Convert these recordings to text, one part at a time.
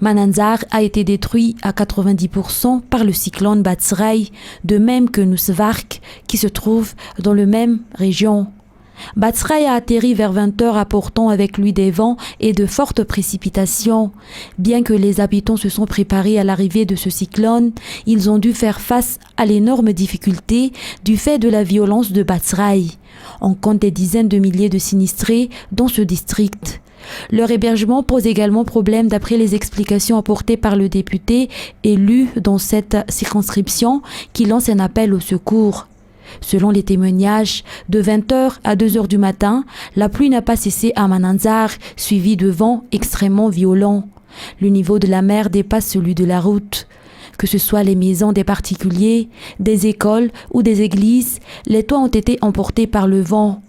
Mananzar a été détruit à 90% par le cyclone Batsirai, de même que Nusvark, qui se trouve dans la même région. Batsirai a atterri vers 20h apportant avec lui des vents et de fortes précipitations. Bien que les habitants se sont préparés à l'arrivée de ce cyclone, ils ont dû faire face à l'énorme difficulté du fait de la violence de Batsirai. On compte des dizaines de milliers de sinistrés dans ce district. Leur hébergement pose également problème d'après les explications apportées par le député élu dans cette circonscription qui lance un appel au secours. Selon les témoignages, de 20h à 2h du matin, la pluie n'a pas cessé à Mananzar, suivi de vents extrêmement violents. Le niveau de la mer dépasse celui de la route. Que ce soit les maisons des particuliers, des écoles ou des églises, les toits ont été emportés par le vent.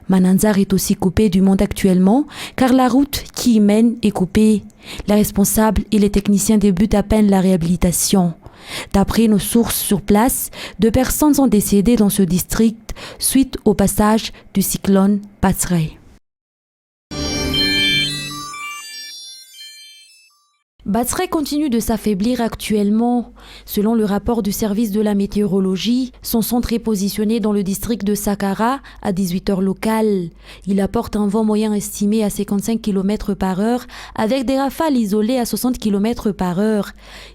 Mananzar est aussi coupé du monde actuellement, car la route qui y mène est coupée. Les responsables et les techniciens débutent à peine la réhabilitation. D'après nos sources sur place, 2 personnes sont décédées dans ce district suite au passage du cyclone Batsirai. Batsirai continue de s'affaiblir actuellement. Selon le rapport du service de la météorologie, son centre est positionné dans le district de Saqqara à 18h locale. Il apporte un vent moyen estimé à 55 km/h avec des rafales isolées à 60 km/h.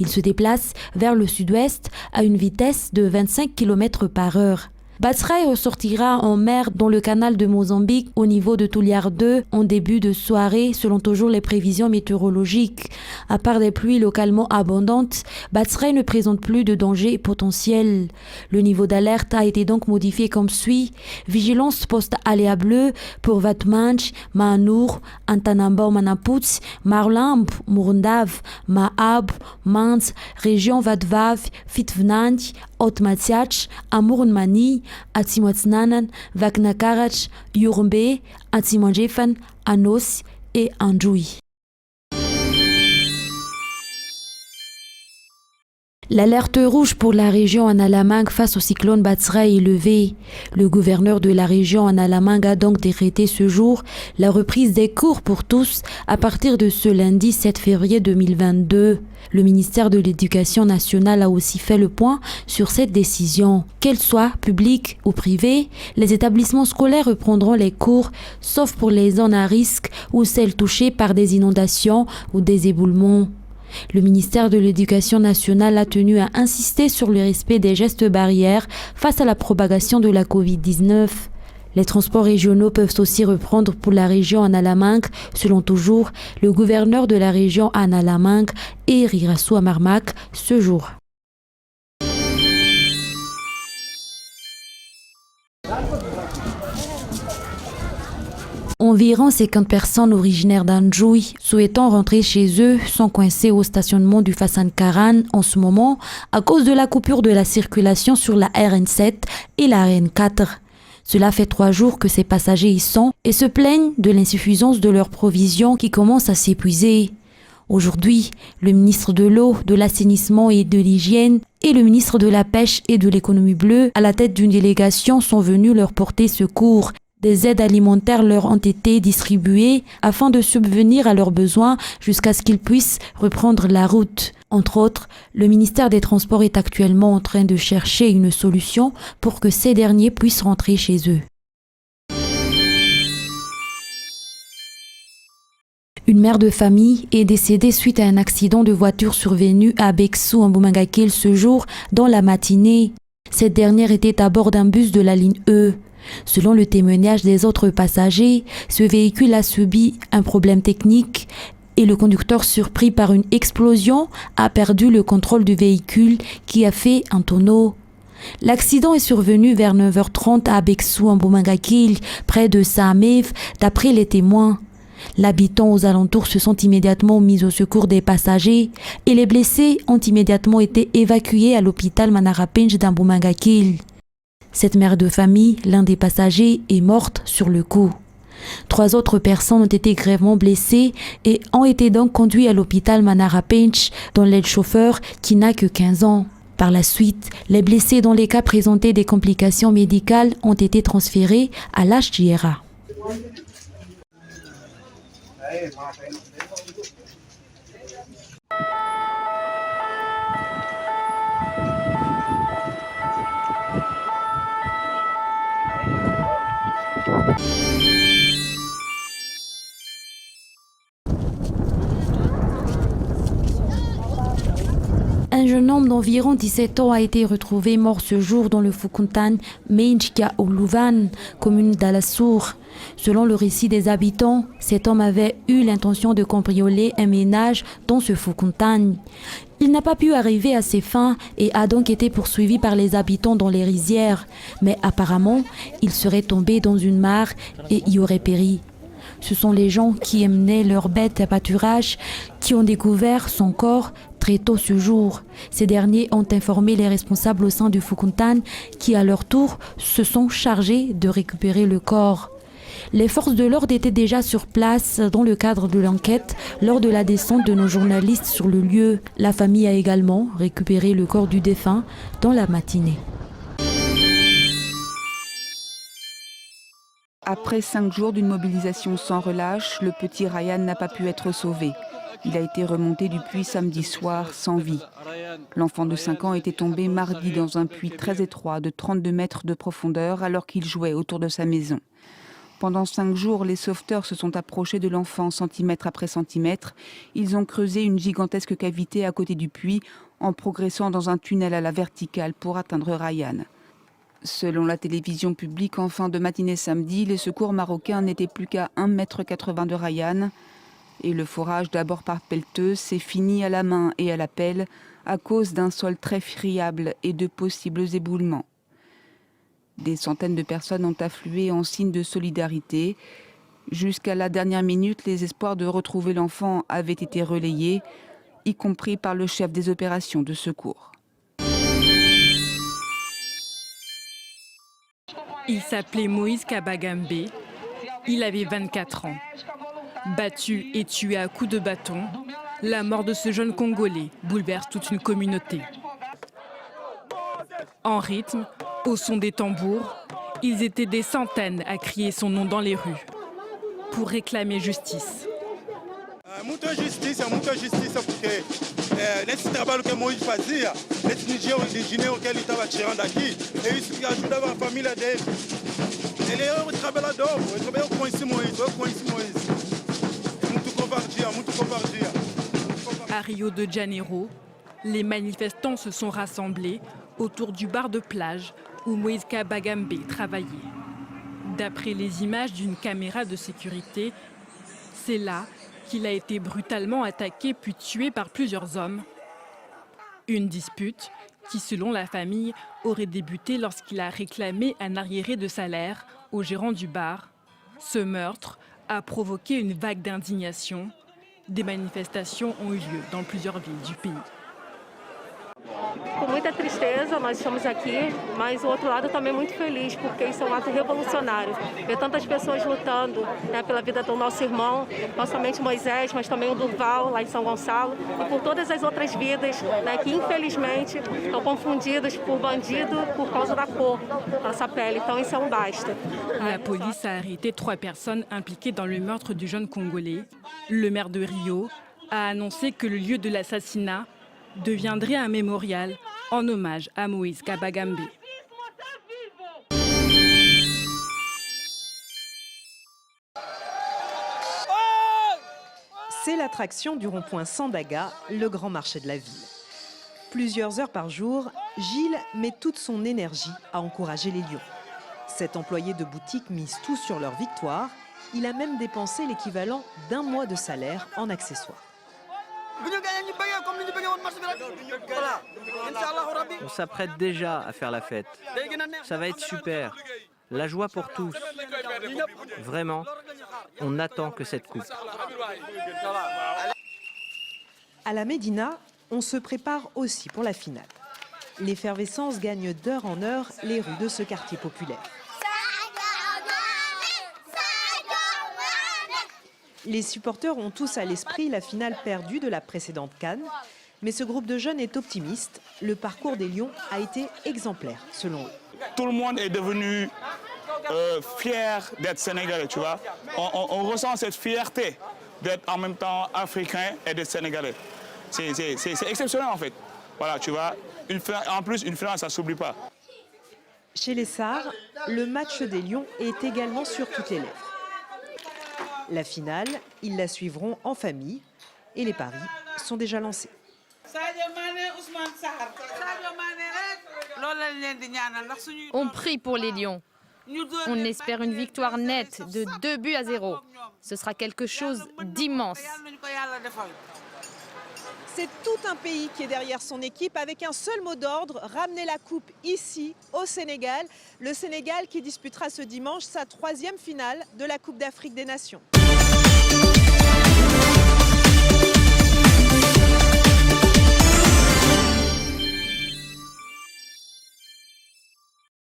Il se déplace vers le sud-ouest à une vitesse de 25 km/h. Batsirai ressortira en mer dans le canal de Mozambique au niveau de Tuliar 2 en début de soirée selon toujours les prévisions météorologiques. À part des pluies localement abondantes, Batsirai ne présente plus de danger potentiel. Le niveau d'alerte a été donc modifié comme suit. Vigilance post-aléa bleue pour Vatmanch, Maanour, Antanambao Manaput, Marlamp, Murundav, Maab, Mans, région Vadvav, Fitvnanj, Otmatiach, Amurunmani, Atimotnanan, Vaknakarach, Yurumbe, Atimonjefan, Anos et Anjoui. L'alerte rouge pour la région Analamang face au cyclone Batsirai est levée. Le gouverneur de la région Analamang a donc décrété ce jour la reprise des cours pour tous à partir de ce lundi 7 février 2022. Le ministère de l'Éducation nationale a aussi fait le point sur cette décision. Qu'elle soit publique ou privée, les établissements scolaires reprendront les cours, sauf pour les zones à risque ou celles touchées par des inondations ou des éboulements. Le ministère de l'Éducation nationale a tenu à insister sur le respect des gestes barrières face à la propagation de la Covid-19. Les transports régionaux peuvent aussi reprendre pour la région Analamang, selon toujours le gouverneur de la région Analamang et Rirassou Amarmak ce jour. Environ 50 personnes originaires d'Anjoui souhaitant rentrer chez eux sont coincées au stationnement du Fassan Karan en ce moment à cause de la coupure de la circulation sur la RN7 et la RN4. Cela fait 3 jours que ces passagers y sont et se plaignent de l'insuffisance de leurs provisions qui commencent à s'épuiser. Aujourd'hui, le ministre de l'Eau, de l'Assainissement et de l'Hygiène et le ministre de la Pêche et de l'Économie bleue, à la tête d'une délégation, sont venus leur porter secours. Des aides alimentaires leur ont été distribuées afin de subvenir à leurs besoins jusqu'à ce qu'ils puissent reprendre la route. Entre autres, le ministère des Transports est actuellement en train de chercher une solution pour que ces derniers puissent rentrer chez eux. Une mère de famille est décédée suite à un accident de voiture survenu à Bexou en Boumangakil ce jour dans la matinée. Cette dernière était à bord d'un bus de la ligne E. Selon le témoignage des autres passagers, ce véhicule a subi un problème technique et le conducteur, surpris par une explosion, a perdu le contrôle du véhicule qui a fait un tonneau. L'accident est survenu vers 9h30 à Bexou en Boumangakil, près de Samev, d'après les témoins. L'habitant aux alentours se sont immédiatement mis au secours des passagers et les blessés ont immédiatement été évacués à l'hôpital Manarapenj d'Amboumangakil. Cette mère de famille, l'un des passagers, est morte sur le coup. 3 autres personnes ont été grièvement blessées et ont été donc conduits à l'hôpital Manarapenj, dont l'aide-chauffeur qui n'a que 15 ans. Par la suite, les blessés dont les cas présentaient des complications médicales ont été transférés à l'HJRA. Un jeune homme d'environ 17 ans a été retrouvé mort ce jour dans le Fukuntan Meinjka Uluvan, commune d'Alassour. Selon le récit des habitants, cet homme avait eu l'intention de cambrioler un ménage dans ce Fukuntan. Il n'a pas pu arriver à ses fins et a donc été poursuivi par les habitants dans les rizières. Mais apparemment, il serait tombé dans une mare et y aurait péri. Ce sont les gens qui emmenaient leurs bêtes à pâturage qui ont découvert son corps très tôt ce jour. Ces derniers ont informé les responsables au sein du Fukuntan qui, à leur tour, se sont chargés de récupérer le corps. Les forces de l'ordre étaient déjà sur place dans le cadre de l'enquête lors de la descente de nos journalistes sur le lieu. La famille a également récupéré le corps du défunt dans la matinée. Après 5 jours d'une mobilisation sans relâche, le petit Ryan n'a pas pu être sauvé. Il a été remonté du puits samedi soir sans vie. L'enfant de 5 ans était tombé mardi dans un puits très étroit de 32 mètres de profondeur alors qu'il jouait autour de sa maison. Pendant 5 jours, les sauveteurs se sont approchés de l'enfant centimètre après centimètre. Ils ont creusé une gigantesque cavité à côté du puits en progressant dans un tunnel à la verticale pour atteindre Ryan. Selon la télévision publique, en fin de matinée samedi, les secours marocains n'étaient plus qu'à 1,80 m de Ryan. Et le forage, d'abord par pelleteuse, s'est fini à la main et à la pelle à cause d'un sol très friable et de possibles éboulements. Des centaines de personnes ont afflué en signe de solidarité. Jusqu'à la dernière minute, les espoirs de retrouver l'enfant avaient été relayés, y compris par le chef des opérations de secours. Il s'appelait Moïse Kabagambe. Il avait 24 ans. Battu et tué à coups de bâton, la mort de ce jeune Congolais bouleverse toute une communauté. En rythme, au son des tambours, ils étaient des centaines à crier son nom dans les rues pour réclamer justice. Muita justiça, porque nesse trabalho que Moïse fazia, esse dinheiro que ele estava tirando aqui, é isso que ajudava a família dele. Ele é um trabalhador, eu conheci Moïse. Muito covardia. À Rio de Janeiro, les manifestants se sont rassemblés autour du bar de plage où Moïse Kabagambe travaillait. D'après les images d'une caméra de sécurité, c'est là qu'il a été brutalement attaqué puis tué par plusieurs hommes. Une dispute qui, selon la famille, aurait débuté lorsqu'il a réclamé un arriéré de salaire au gérant du bar. Ce meurtre a provoqué une vague d'indignation. Des manifestations ont eu lieu dans plusieurs villes du pays. Com muita tristeza, nós estamos aqui, mas o outro lado também muito feliz, porque isso é um ato revolucionário. Ver tantas pessoas lutando, né, pela vida do nosso irmão, não somente Moisés, mas também o Durval, lá em São Gonçalo, e por todas as outras vidas, né, que infelizmente estão confundidas por bandido por causa da cor da nossa pele. Então isso é um basta. La police a arrêté 3 personnes impliquées dans le meurtre du jeune Congolais. Le maire de Rio a annoncé que le lieu de l'assassinat deviendrait un mémorial en hommage à Moïse Kabagambe. C'est l'attraction du rond-point Sandaga, le grand marché de la ville. Plusieurs heures par jour, Gilles met toute son énergie à encourager les lions. Cet employé de boutique mise tout sur leur victoire. Il a même dépensé l'équivalent d'1 mois de salaire en accessoires. On s'apprête déjà à faire la fête. Ça va être super. La joie pour tous. Vraiment, on n'attend que cette coupe. À la Médina, on se prépare aussi pour la finale. L'effervescence gagne d'heure en heure les rues de ce quartier populaire. Les supporters ont tous à l'esprit la finale perdue de la précédente CAN. Mais ce groupe de jeunes est optimiste. Le parcours des Lions a été exemplaire, selon eux. Tout le monde est devenu fier d'être sénégalais, tu vois. On ressent cette fierté d'être en même temps africain et d'être sénégalais. C'est exceptionnel, en fait. Voilà, tu vois. En plus, une finale, ça ne s'oublie pas. Chez les Sarres, le match des Lions est également sur toutes les lèvres. La finale, ils la suivront en famille et les paris sont déjà lancés. On prie pour les Lions. On espère une victoire nette de 2-0. Ce sera quelque chose d'immense. C'est tout un pays qui est derrière son équipe avec un seul mot d'ordre, ramener la coupe ici, au Sénégal. Le Sénégal qui disputera ce dimanche sa 3e finale de la Coupe d'Afrique des Nations.